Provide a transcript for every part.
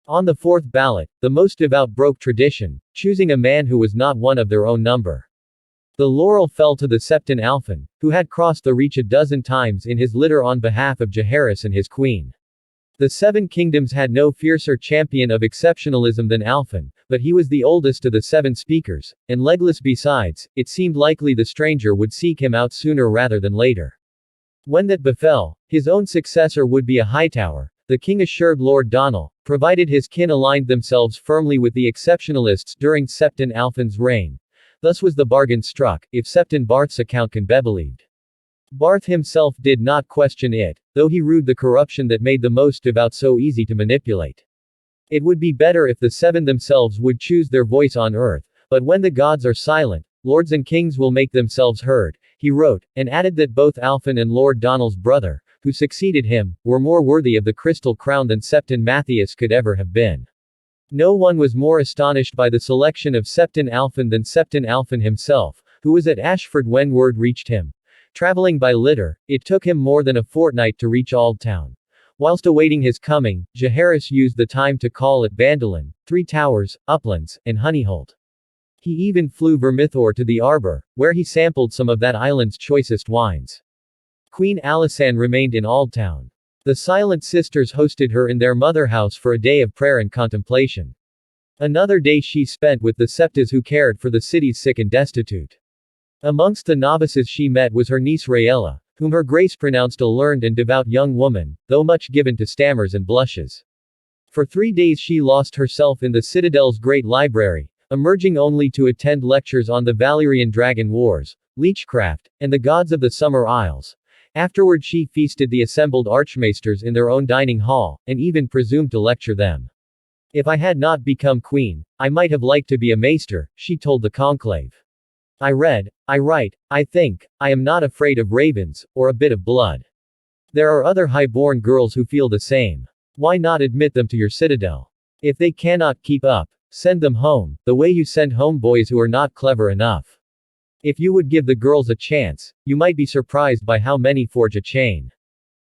On the fourth ballot, the most devout broke tradition, choosing a man who was not one of their own number. The laurel fell to the Septon Alfin, who had crossed the reach a dozen times in his litter on behalf of Jaehaerys and his queen. The Seven Kingdoms had no fiercer champion of exceptionalism than Alfin, but he was the oldest of the seven speakers, and legless besides, it seemed likely the stranger would seek him out sooner rather than later. When that befell, his own successor would be a Hightower, the king assured Lord Donald, provided his kin aligned themselves firmly with the exceptionalists during Septon Alfin's reign. Thus was the bargain struck, if Septon Barth's account can be believed. Barth himself did not question it, though he rued the corruption that made the most devout so easy to manipulate. It would be better if the seven themselves would choose their voice on earth, but when the gods are silent, lords and kings will make themselves heard, he wrote, and added that both Alfin and Lord Donald's brother, who succeeded him, were more worthy of the crystal crown than Septon Matthias could ever have been. No one was more astonished by the selection of Septon Alfin than Septon Alfin himself, who was at Ashford when word reached him. Traveling by litter, it took him more than a fortnight to reach Aldtown. Whilst awaiting his coming, Jaehaerys used the time to call at Bandolin, Three Towers, Uplands, and Honeyholt. He even flew Vermithor to the Arbor, where he sampled some of that island's choicest wines. Queen Alysanne remained in Aldtown. The Silent Sisters hosted her in their mother house for a day of prayer and contemplation. Another day she spent with the Septas who cared for the city's sick and destitute. Amongst the novices she met was her niece Rhaella, whom her grace pronounced a learned and devout young woman, though much given to stammers and blushes. For 3 days she lost herself in the Citadel's great library, emerging only to attend lectures on the Valyrian dragon wars, leechcraft, and the gods of the Summer Isles. Afterward she feasted the assembled archmaesters in their own dining hall, and even presumed to lecture them. If I had not become queen, I might have liked to be a maester, she told the conclave. I read, I write, I think, I am not afraid of ravens, or a bit of blood. There are other high-born girls who feel the same. Why not admit them to your citadel? If they cannot keep up, send them home, the way you send home boys who are not clever enough. If you would give the girls a chance, you might be surprised by how many forge a chain.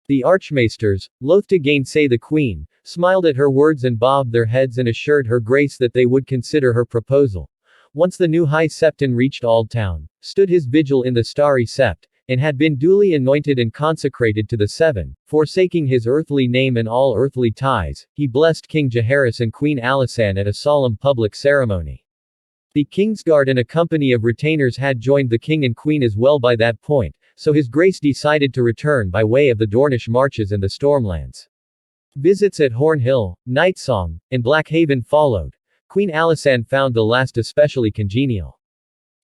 The archmaesters, loath to gainsay the queen, smiled at her words and bobbed their heads and assured her grace that they would consider her proposal. Once the new High Septon reached Aldtown, stood his vigil in the Starry Sept, and had been duly anointed and consecrated to the Seven, forsaking his earthly name and all earthly ties, he blessed King Jaehaerys and Queen Alysanne at a solemn public ceremony. The Kingsguard and a company of retainers had joined the king and queen as well by that point, so his grace decided to return by way of the Dornish Marches and the Stormlands. Visits at Hornhill, Nightsong, and Blackhaven followed. Queen Alysanne found the last especially congenial.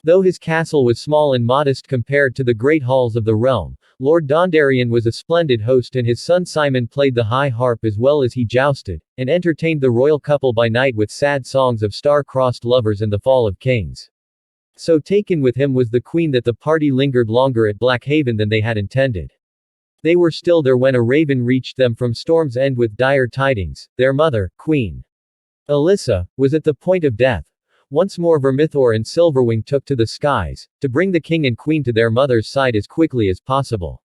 Though his castle was small and modest compared to the great halls of the realm, Lord Dondarrion was a splendid host and his son Simon played the high harp as well as he jousted, and entertained the royal couple by night with sad songs of star-crossed lovers and the fall of kings. So taken with him was the queen that the party lingered longer at Blackhaven than they had intended. They were still there when a raven reached them from Storm's End with dire tidings. Their mother, Queen Alyssa, was at the point of death. Once more Vermithor and Silverwing took to the skies, to bring the king and queen to their mother's side as quickly as possible.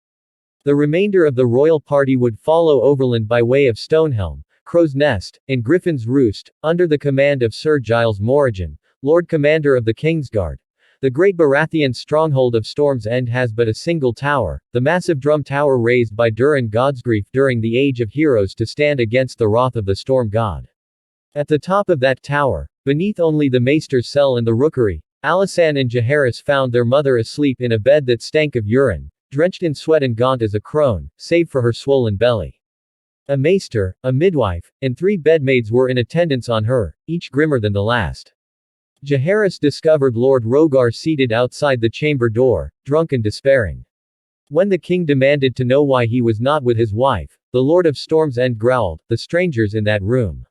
The remainder of the royal party would follow overland by way of Stonehelm, Crow's Nest, and Griffin's Roost, under the command of Sir Giles Morrigan, Lord Commander of the Kingsguard. The great Baratheon stronghold of Storm's End has but a single tower, the massive drum tower raised by Durin Godsgrief during the Age of Heroes to stand against the wrath of the Storm God. At the top of that tower, beneath only the maester's cell and the rookery, Alysanne and Jaehaerys found their mother asleep in a bed that stank of urine, drenched in sweat and gaunt as a crone, save for her swollen belly. A maester, a midwife, and 3 bedmaids were in attendance on her, each grimmer than the last. Jaehaerys discovered Lord Rogar seated outside the chamber door, drunk and despairing. When the king demanded to know why he was not with his wife, the Lord of Storm's End growled, "The stranger's in that room.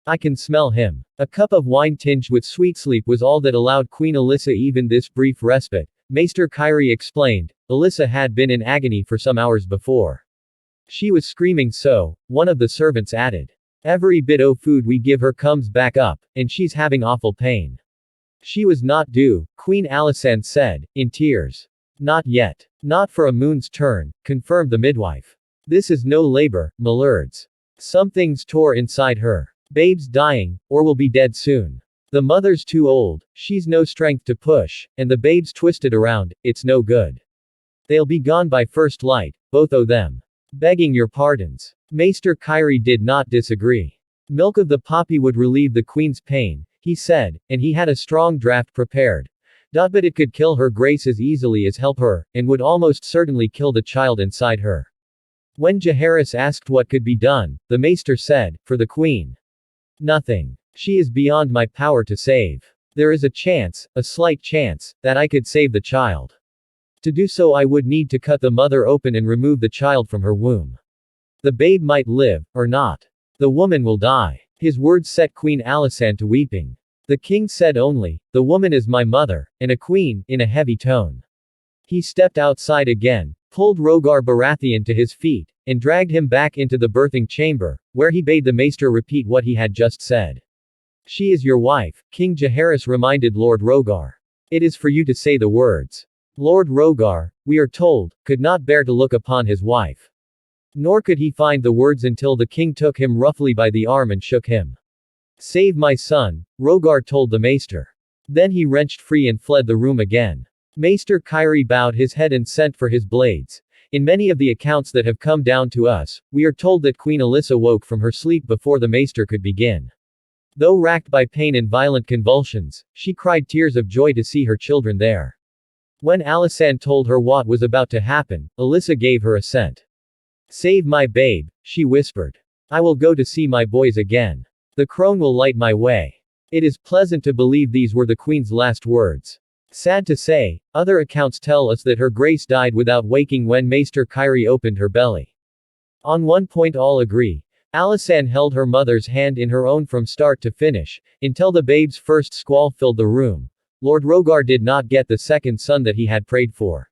I can smell him." A cup of wine tinged with sweet sleep was all that allowed Queen Alyssa even this brief respite, Maester Kyrie explained. Alyssa had been in agony for some hours before. She was screaming so, one of the servants added. Every bit o' food we give her comes back up, and she's having awful pain. She was not due, Queen Alysanne said, in tears. Not yet. Not for a moon's turn, confirmed the midwife. This is no labor, my lords. Something's tore inside her. Babe's dying, or will be dead soon. The mother's too old, she's no strength to push, and the babe's twisted around, it's no good. They'll be gone by first light, both o' them. Begging your pardons. Maester Kyrie did not disagree. Milk of the poppy would relieve the queen's pain, he said, and he had a strong draught prepared. But it could kill her grace as easily as help her, and would almost certainly kill the child inside her. When Jaehaerys asked what could be done, the maester said, for the queen. Nothing. She is beyond my power to save. There is a chance, a slight chance, that I could save the child. To do so I would need to cut the mother open and remove the child from her womb. The babe might live, or not. The woman will die. His words set Queen Alysanne to weeping. The king said only, the woman is my mother, and a queen, in a heavy tone. He stepped outside again, pulled Rhaegar Baratheon to his feet, and dragged him back into the birthing chamber, where he bade the maester repeat what he had just said. She is your wife, King Jaehaerys reminded Lord Rhaegar. It is for you to say the words. Lord Rhaegar, we are told, could not bear to look upon his wife. Nor could he find the words until the king took him roughly by the arm and shook him. Save my son, Rhaegar told the maester. Then he wrenched free and fled the room again. Maester Kyrie bowed his head and sent for his blades. In many of the accounts that have come down to us, we are told that Queen Alyssa woke from her sleep before the maester could begin. Though racked by pain and violent convulsions, she cried tears of joy to see her children there. When Alysanne told her what was about to happen, Alyssa gave her assent. Save my babe, she whispered. I will go to see my boys again. The crone will light my way. It is pleasant to believe these were the queen's last words. Sad to say, other accounts tell us that her grace died without waking when Maester Kyrie opened her belly. On one point all agree. Alysanne held her mother's hand in her own from start to finish, until the babe's first squall filled the room. Lord Rhaegar did not get the second son that he had prayed for.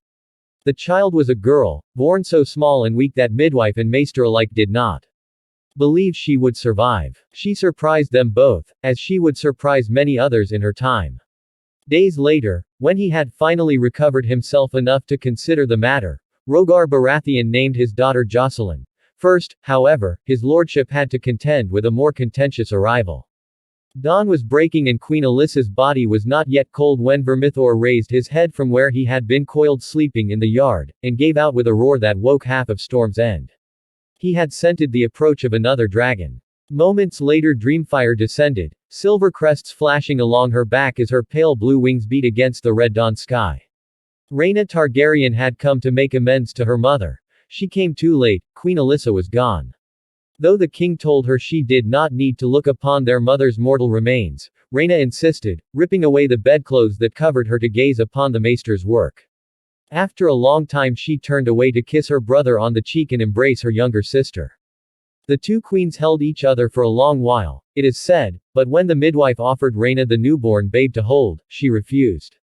The child was a girl, born so small and weak that midwife and maester alike did not believe she would survive. She surprised them both, as she would surprise many others in her time. Days later, when he had finally recovered himself enough to consider the matter, Rhaegar Baratheon named his daughter Jocelyn. First, however, his lordship had to contend with a more contentious arrival. Dawn was breaking and Queen Alyssa's body was not yet cold when Vermithor raised his head from where he had been coiled sleeping in the yard, and gave out with a roar that woke half of Storm's End. He had scented the approach of another dragon. Moments later Dreamfire descended, silver crests flashing along her back as her pale blue wings beat against the red dawn sky. Rhaena Targaryen had come to make amends to her mother. She came too late, Queen Alyssa was gone. Though the king told her she did not need to look upon their mother's mortal remains, Rhaena insisted, ripping away the bedclothes that covered her to gaze upon the maester's work. After a long time she turned away to kiss her brother on the cheek and embrace her younger sister. The two queens held each other for a long while, it is said, but when the midwife offered Rhaena the newborn babe to hold, she refused.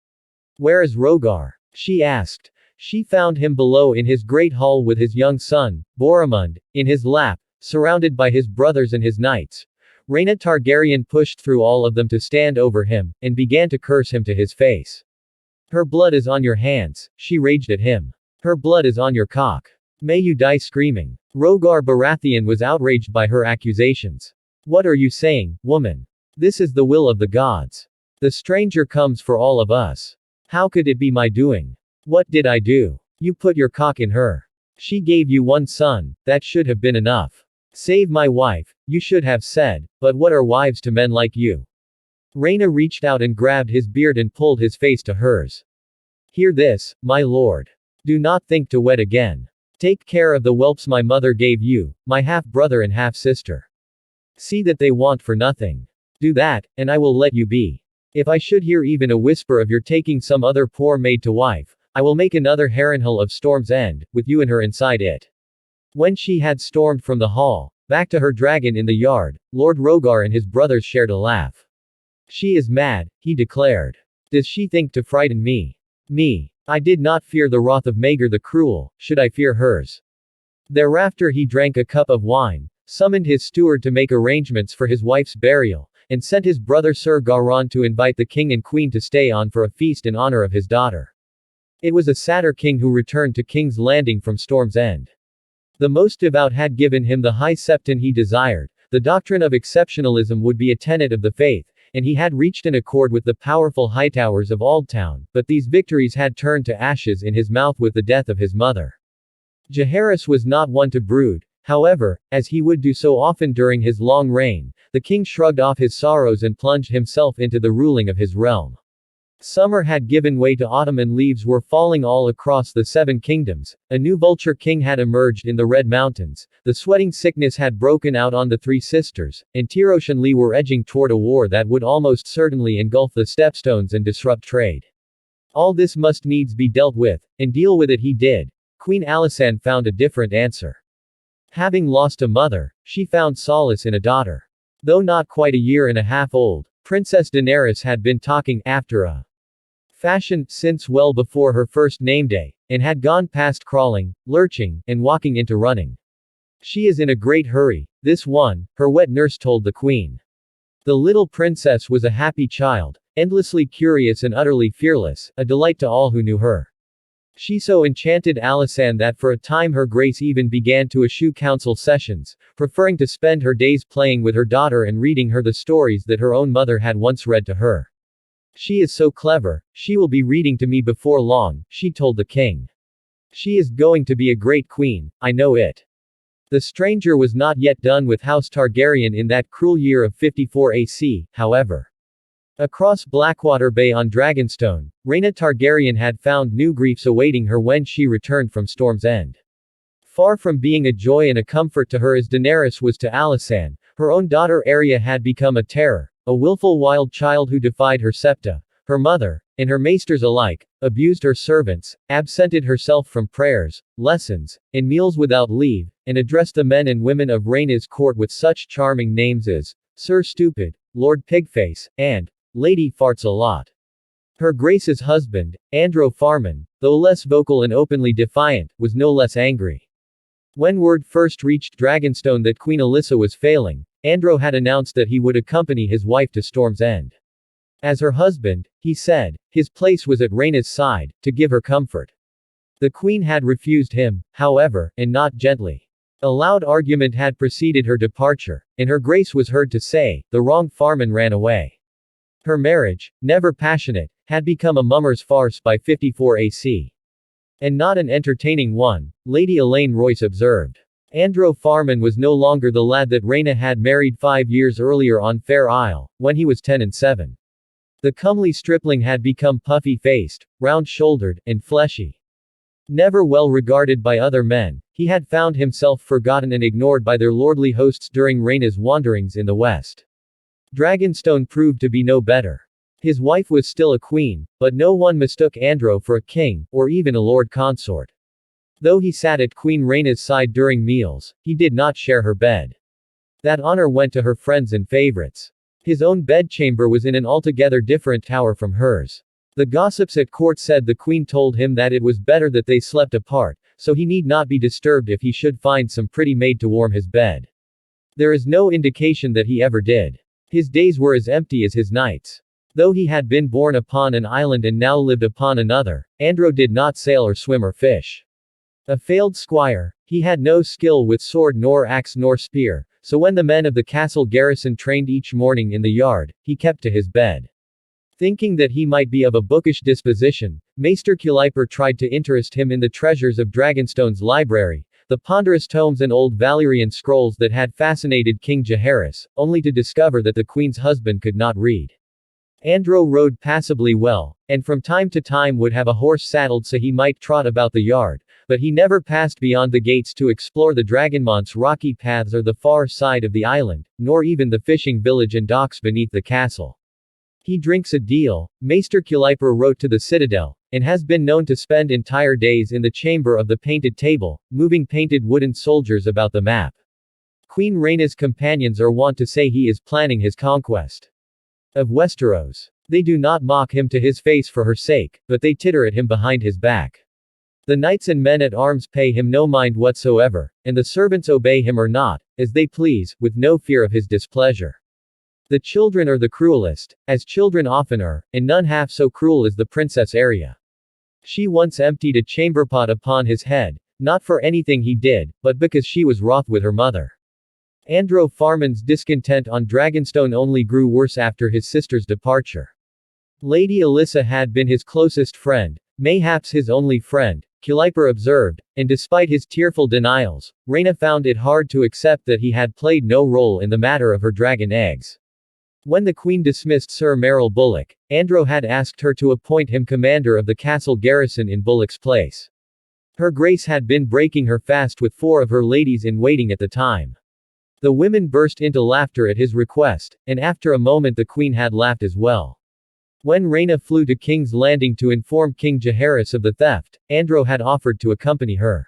Where is Rhaegar? She asked. She found him below in his great hall with his young son, Boromund, in his lap, surrounded by his brothers and his knights. Rhaena Targaryen pushed through all of them to stand over him, and began to curse him to his face. Her blood is on your hands, she raged at him. Her blood is on your cock. May you die screaming. Rhaegar Baratheon was outraged by her accusations. What are you saying, woman? This is the will of the gods. The stranger comes for all of us. How could it be my doing? What did I do? You put your cock in her. She gave you one son, that should have been enough. Save my wife, you should have said, but what are wives to men like you? Rhaena reached out and grabbed his beard and pulled his face to hers. Hear this, my lord. Do not think to wed again. Take care of the whelps my mother gave you, my half-brother and half-sister. See that they want for nothing. Do that, and I will let you be. If I should hear even a whisper of your taking some other poor maid to wife, I will make another Harrenhal of Storm's End, with you and her inside it. When she had stormed from the hall, back to her dragon in the yard, Lord Rhaegar and his brothers shared a laugh. She is mad, he declared. Does she think to frighten me? Me. I did not fear the wrath of Maegor the Cruel, should I fear hers? Thereafter he drank a cup of wine, summoned his steward to make arrangements for his wife's burial, and sent his brother Sir Gawron to invite the king and queen to stay on for a feast in honor of his daughter. It was a sadder king who returned to King's Landing from Storm's End. The most devout had given him the high septon he desired, The doctrine of exceptionalism would be a tenet of the faith, and he had reached an accord with the powerful Hightowers of Aldtown, but these victories had turned to ashes in his mouth with the death of his mother. Jaehaerys was not one to brood, however, as he would do so often during his long reign. The king shrugged off his sorrows and plunged himself into the ruling of his realm. Summer had given way to autumn and leaves were falling all across the Seven Kingdoms. A new vulture king had emerged in the Red Mountains. The sweating sickness had broken out on the Three Sisters, and Tyrosh and Lee were edging toward a war that would almost certainly engulf the Stepstones and disrupt trade. All this must needs be dealt with, and deal with it he did. Queen Alysanne found a different answer. Having lost a mother, she found solace in a daughter. Though not quite a year and a half old, Princess Daenerys had been talking after a fashion since well before her first name day, and had gone past crawling, lurching, and walking into running. She is in a great hurry, this one, her wet nurse told the queen. The little princess was a happy child, endlessly curious and utterly fearless, a delight to all who knew her. She so enchanted Alysanne that for a time her grace even began to eschew council sessions, preferring to spend her days playing with her daughter and reading her the stories that her own mother had once read to her. She is so clever, she will be reading to me before long, she told the king. She is going to be a great queen, I know it. The stranger was not yet done with House Targaryen in that cruel year of 54 AC, however. Across Blackwater Bay on Dragonstone, Rhaena Targaryen had found new griefs awaiting her when she returned from Storm's End. Far from being a joy and a comfort to her as Daenerys was to Alysanne, her own daughter Arya had become a terror. A willful wild child who defied her septa, her mother, and her maesters alike, abused her servants, absented herself from prayers, lessons, and meals without leave, and addressed the men and women of Rhaena's court with such charming names as Sir Stupid, Lord Pigface, and Lady Farts a Lot. Her Grace's husband, Andro Farman, though less vocal and openly defiant, was no less angry. When word first reached Dragonstone that Queen Alyssa was failing, Andro had announced that he would accompany his wife to Storm's End. As her husband, he said, his place was at Rhaena's side, to give her comfort. The queen had refused him, however, and not gently. A loud argument had preceded her departure, and her grace was heard to say, the wrong Farman ran away. Her marriage, never passionate, had become a mummer's farce by 54 AC. And not an entertaining one, Lady Elaine Royce observed. Andro Farman was no longer the lad that Rhaena had married 5 years earlier on Fair Isle, when he was 10 and 7. The comely stripling had become puffy-faced, round-shouldered, and fleshy. Never well regarded by other men, he had found himself forgotten and ignored by their lordly hosts during Rhaena's wanderings in the west. Dragonstone proved to be no better. His wife was still a queen, but no one mistook Andro for a king, or even a lord consort. Though he sat at Queen Rhaena's side during meals, he did not share her bed. That honor went to her friends and favorites. His own bedchamber was in an altogether different tower from hers. The gossips at court said the queen told him that it was better that they slept apart, so he need not be disturbed if he should find some pretty maid to warm his bed. There is no indication that he ever did. His days were as empty as his nights. Though he had been born upon an island and now lived upon another, Andro did not sail or swim or fish. A failed squire, he had no skill with sword nor axe nor spear, so when the men of the castle garrison trained each morning in the yard, he kept to his bed. Thinking that he might be of a bookish disposition, Maester Culiper tried to interest him in the treasures of Dragonstone's library, the ponderous tomes and old Valyrian scrolls that had fascinated King Jaehaerys, only to discover that the queen's husband could not read. Andro rode passably well, and from time to time would have a horse saddled so he might trot about the yard, but he never passed beyond the gates to explore the Dragonmont's rocky paths or the far side of the island, nor even the fishing village and docks beneath the castle. He drinks a deal, Maester Culiper wrote to the Citadel, and has been known to spend entire days in the chamber of the painted table, moving painted wooden soldiers about the map. Queen Rhaena's companions are wont to say he is planning his conquest of Westeros. They do not mock him to his face for her sake, but they titter at him behind his back. The knights and men at arms pay him no mind whatsoever, and the servants obey him or not, as they please, with no fear of his displeasure. The children are the cruelest, as children often are, and none half so cruel as the Princess Arya. She once emptied a chamberpot upon his head, not for anything he did, but because she was wroth with her mother. Andrew Farman's discontent on Dragonstone only grew worse after his sister's departure. Lady Alyssa had been his closest friend, mayhaps his only friend, Kuiper observed, and despite his tearful denials, Rhaena found it hard to accept that he had played no role in the matter of her dragon eggs. When the Queen dismissed Sir Merrill Bullock, Andrew had asked her to appoint him commander of the castle garrison in Bullock's place. Her Grace had been breaking her fast with 4 of her ladies in waiting at the time. The women burst into laughter at his request, and after a moment the Queen had laughed as well. When Rhaena flew to King's Landing to inform King Jaehaerys of the theft, Andrew had offered to accompany her.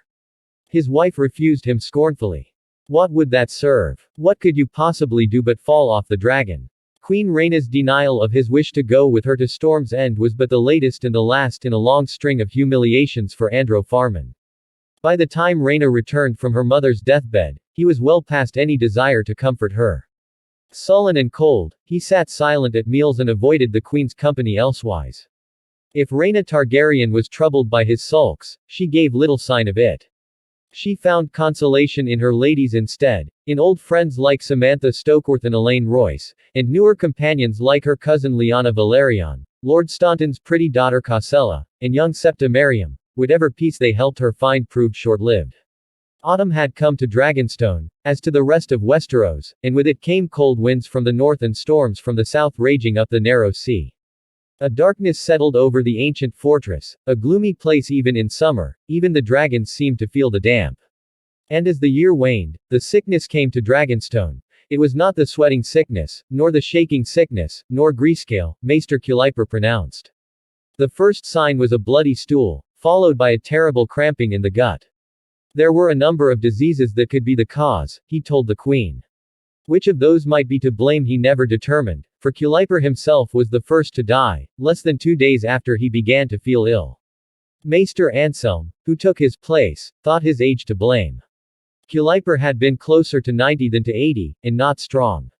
His wife refused him scornfully. What would that serve? What could you possibly do but fall off the dragon? Queen Rhaena's denial of his wish to go with her to Storm's End was but the latest and the last in a long string of humiliations for Andrew Farman. By the time Rhaena returned from her mother's deathbed, he was well past any desire to comfort her. Sullen and cold, he sat silent at meals and avoided the Queen's company elsewise. If Rhaena Targaryen was troubled by his sulks, she gave little sign of it. She found consolation in her ladies instead, in old friends like Samantha Stokeworth and Elaine Royce, and newer companions like her cousin Lyanna Valerian, Lord Staunton's pretty daughter Cassella, and young Septa Miriam. Whatever peace they helped her find proved short-lived. Autumn had come to Dragonstone, as to the rest of Westeros, and with it came cold winds from the north and storms from the south raging up the narrow sea. A darkness settled over the ancient fortress, a gloomy place even in summer. Even the dragons seemed to feel the damp. And as the year waned, the sickness came to Dragonstone. It was not the sweating sickness, nor the shaking sickness, nor Greascale, Maester Kuiper pronounced. The first sign was a bloody stool, followed by a terrible cramping in the gut. There were a number of diseases that could be the cause, he told the Queen. Which of those might be to blame he never determined, for Kuiper himself was the first to die, less than 2 days after he began to feel ill. Maester Anselm, who took his place, thought his age to blame. Kuiper had been closer to 90 than to 80, and not strong.